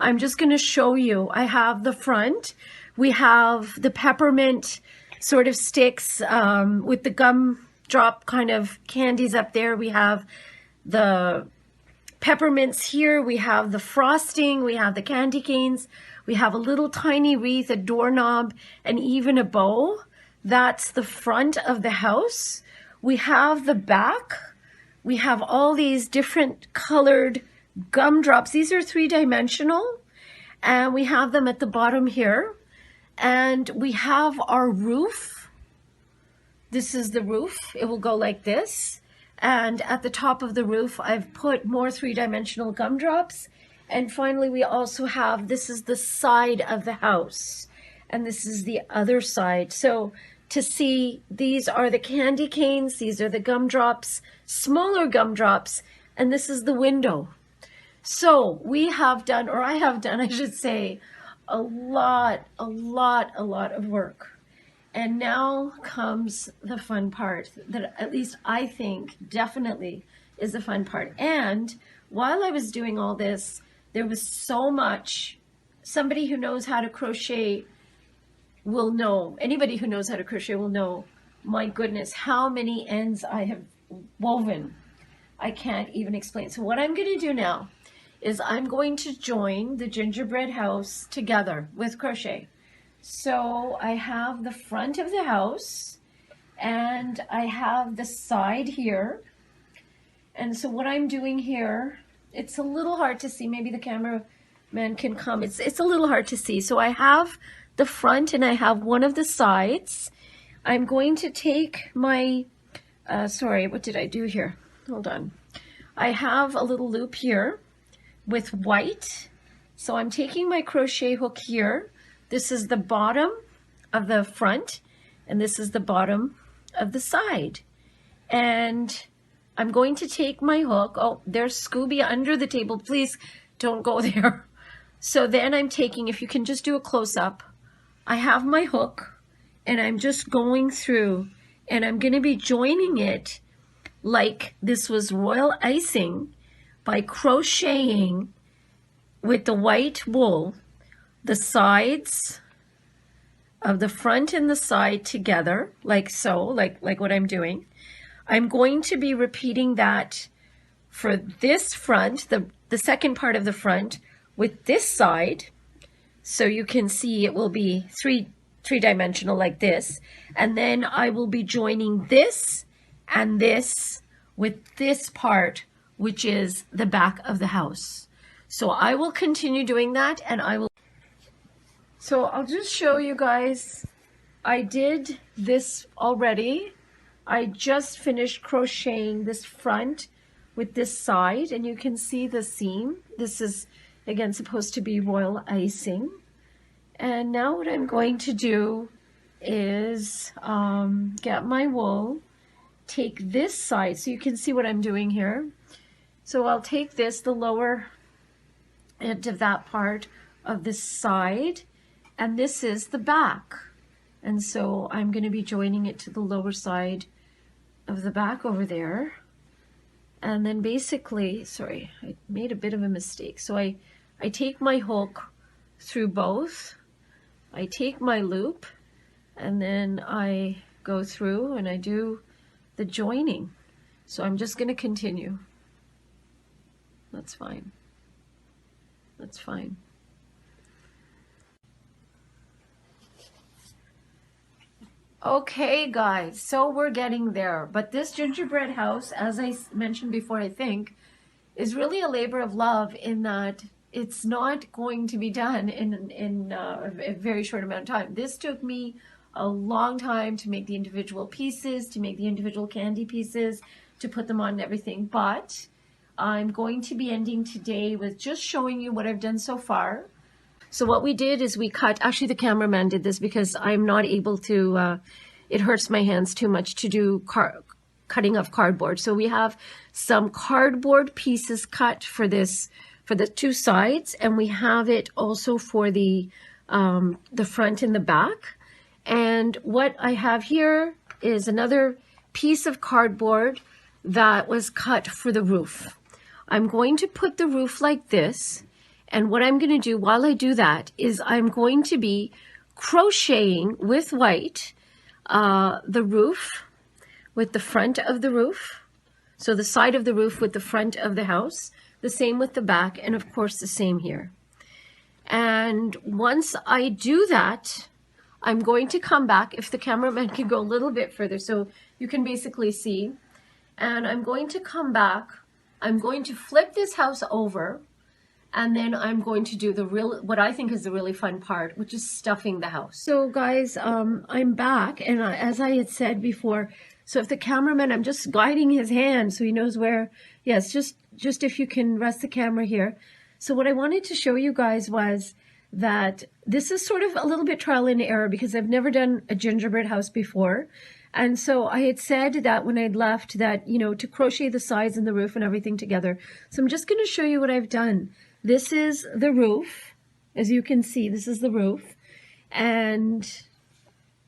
I'm just going to show you. I have the front. We have the peppermint sort of sticks with the gumdrop kind of candies up there. We have the peppermints here. We have the frosting. We have the candy canes. We have a little tiny wreath, a doorknob, and even a bow. That's the front of the house. We have the back. We have all these different colored gumdrops. These are 3-dimensional, and we have them at the bottom here. And we have our roof. This is the roof. It will go like this. And at the top of the roof, I've put more 3-dimensional gumdrops. And finally, we also have, this is the side of the house, and this is the other side. So to see, these are the candy canes, these are the gumdrops, smaller gumdrops, and this is the window. So we have done, or I have done, I should say, a lot of work. And now comes the fun part that at least I think definitely is the fun part. And while I was doing all this, there was so much. Somebody who knows how to crochet will know, anybody who knows how to crochet will know, my goodness, how many ends I have woven. I can't even explain. So what I'm going to do now is I'm going to join the gingerbread house together with crochet. So I have the front of the house and I have the side here. And so what I'm doing here, it's a little hard to see. Maybe the cameraman can come. It's a little hard to see. So I have the front and I have one of the sides. I'm going to take my, sorry, what did I do here? Hold on. I have a little loop here with white. So I'm taking my crochet hook here. This is the bottom of the front and this is the bottom of the side. And I'm going to take my hook. Oh, there's Scooby under the table. Please don't go there. So then I'm taking, if you can just do a close-up, I have my hook and I'm just going through and I'm going to be joining it like this was royal icing by crocheting with the white wool the sides of the front and the side together, like so, like what I'm doing. I'm going to be repeating that for this front, the second part of the front with this side. So you can see it will be three-dimensional like this. And then I will be joining this and this with this part, which is the back of the house. So I will continue doing that and I will. So I'll just show you guys. I did this already. I just finished crocheting this front with this side and you can see the seam. This is again supposed to be royal icing. And now what I'm going to do is get my wool, take this side so you can see what I'm doing here. So I'll take this, the lower end of that part of this side, and this is the back. And so I'm going to be joining it to the lower side of the back over there. And then basically, sorry, I made a bit of a mistake. So I take my hook through both. I take my loop and then I go through and I do the joining. So I'm just going to continue. That's fine. That's fine. Okay guys, so we're getting there, but this gingerbread house, as I mentioned before, I think, is really a labor of love in that it's not going to be done in a very short amount of time. This took me a long time to make the individual pieces, to make the individual candy pieces, to put them on and everything, but I'm going to be ending today with just showing you what I've done so far. So what we did is we cut, actually the cameraman did this because I'm not able to, it hurts my hands too much to do cutting of cardboard. So we have some cardboard pieces cut for this, for the two sides, and we have it also for the front and the back. And what I have here is another piece of cardboard that was cut for the roof. I'm going to put the roof like this. And what I'm going to do while I do that is I'm going to be crocheting with white the roof with the front of the roof. So the side of the roof with the front of the house, the same with the back, and of course the same here. And once I do that, I'm going to come back, if the cameraman can go a little bit further so you can basically see, and I'm going to come back, I'm going to flip this house over, and then I'm going to do what I think is the really fun part, which is stuffing the house. So guys, I'm back, and as I had said before, so if the cameraman, I'm just guiding his hand so he knows where, yes, just if you can rest the camera here. So what I wanted to show you guys was that this is sort of a little bit trial and error because I've never done a gingerbread house before. And so I had said that when I'd left that, you know, to crochet the sides and the roof and everything together. So I'm just going to show you what I've done. This is the roof. As you can see, this is the roof. And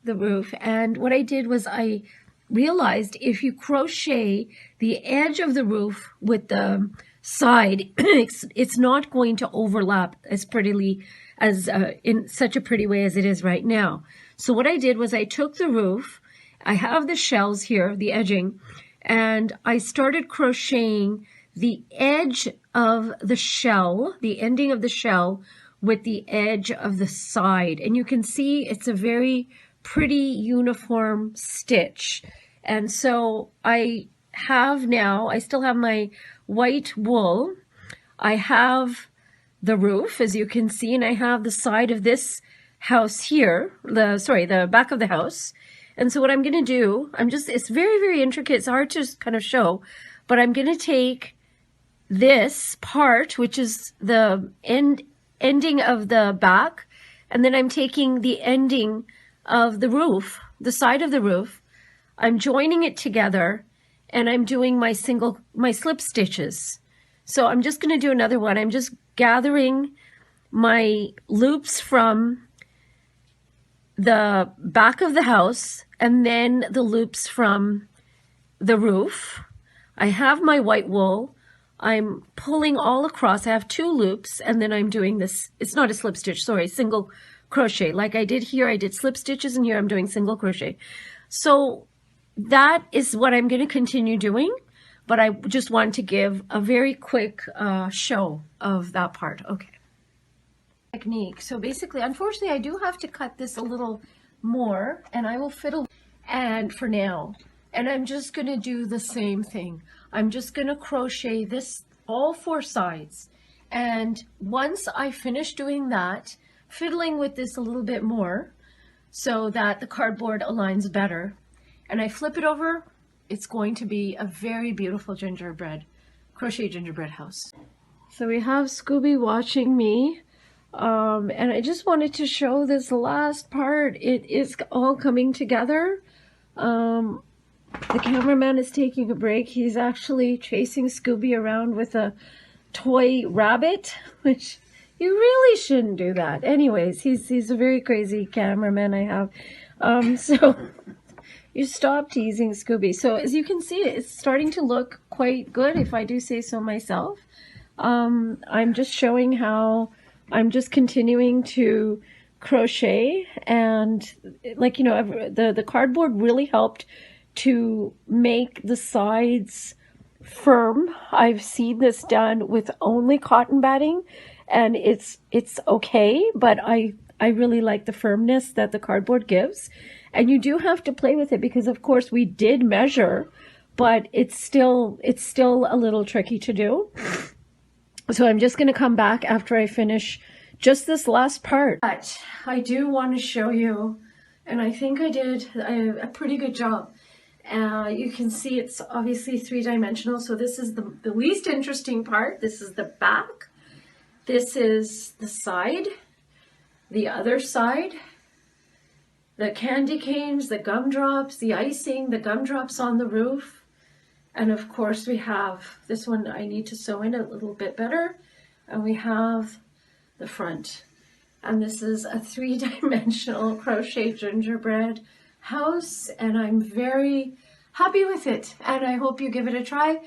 what I did was I realized if you crochet the edge of the roof with the side, it's not going to overlap as prettily as in such a pretty way as it is right now. So what I did was I took the roof, I have the shells here, the edging, and I started crocheting the edge of the shell, the ending of the shell with the edge of the side. And you can see it's a very pretty uniform stitch. And so I still have my white wool. I have the roof, as you can see, and I have the side of this house here, the back of the house. And so what I'm going to do, it's very, very intricate. It's hard to kind of show, but I'm going to take this part, which is the ending of the back, and then I'm taking the ending of the roof, the side of the roof. I'm joining it together, and I'm doing my slip stitches. So I'm just going to do another one. I'm just gathering my loops from the back of the house and then the loops from the roof. I have my white wool. I'm pulling all across. I have 2 loops, and then I'm doing this. It's not a slip stitch, sorry, single crochet. Like I did here, I did slip stitches, and here I'm doing single crochet. So that is what I'm going to continue doing, but I just want to give a very quick show of that part. Okay. Technique. So basically, unfortunately, I do have to cut this a little more, and I will fiddle and for now. And I'm just going to do the same thing. I'm just going to crochet this all 4 sides. And once I finish doing that, fiddling with this a little bit more so that the cardboard aligns better, and I flip it over, it's going to be a very beautiful crochet gingerbread house. So we have Scooby watching me, and I just wanted to show this last part. It is all coming together. The cameraman is taking a break. He's actually chasing Scooby around with a toy rabbit, which you really shouldn't do that. Anyways, he's a very crazy cameraman I have. So you stop teasing Scooby. So as you can see, it's starting to look quite good, if I do say so myself. I'm just showing how I'm just continuing to crochet, and like, you know, the cardboard really helped to make the sides firm. I've seen this done with only cotton batting, and it's okay, but I really like the firmness that the cardboard gives. And you do have to play with it because, of course, we did measure, but it's still a little tricky to do. So I'm just going to come back after I finish just this last part. But I do want to show you, and I think I did a pretty good job. You can see it's obviously 3-dimensional. So this is the least interesting part. This is the back. This is the side, the other side, the candy canes, the gumdrops, the icing, the gumdrops on the roof. And of course we have this one I need to sew in a little bit better. And we have the front. And this is a 3-dimensional crochet gingerbread house, and I'm very happy with it, and I hope you give it a try.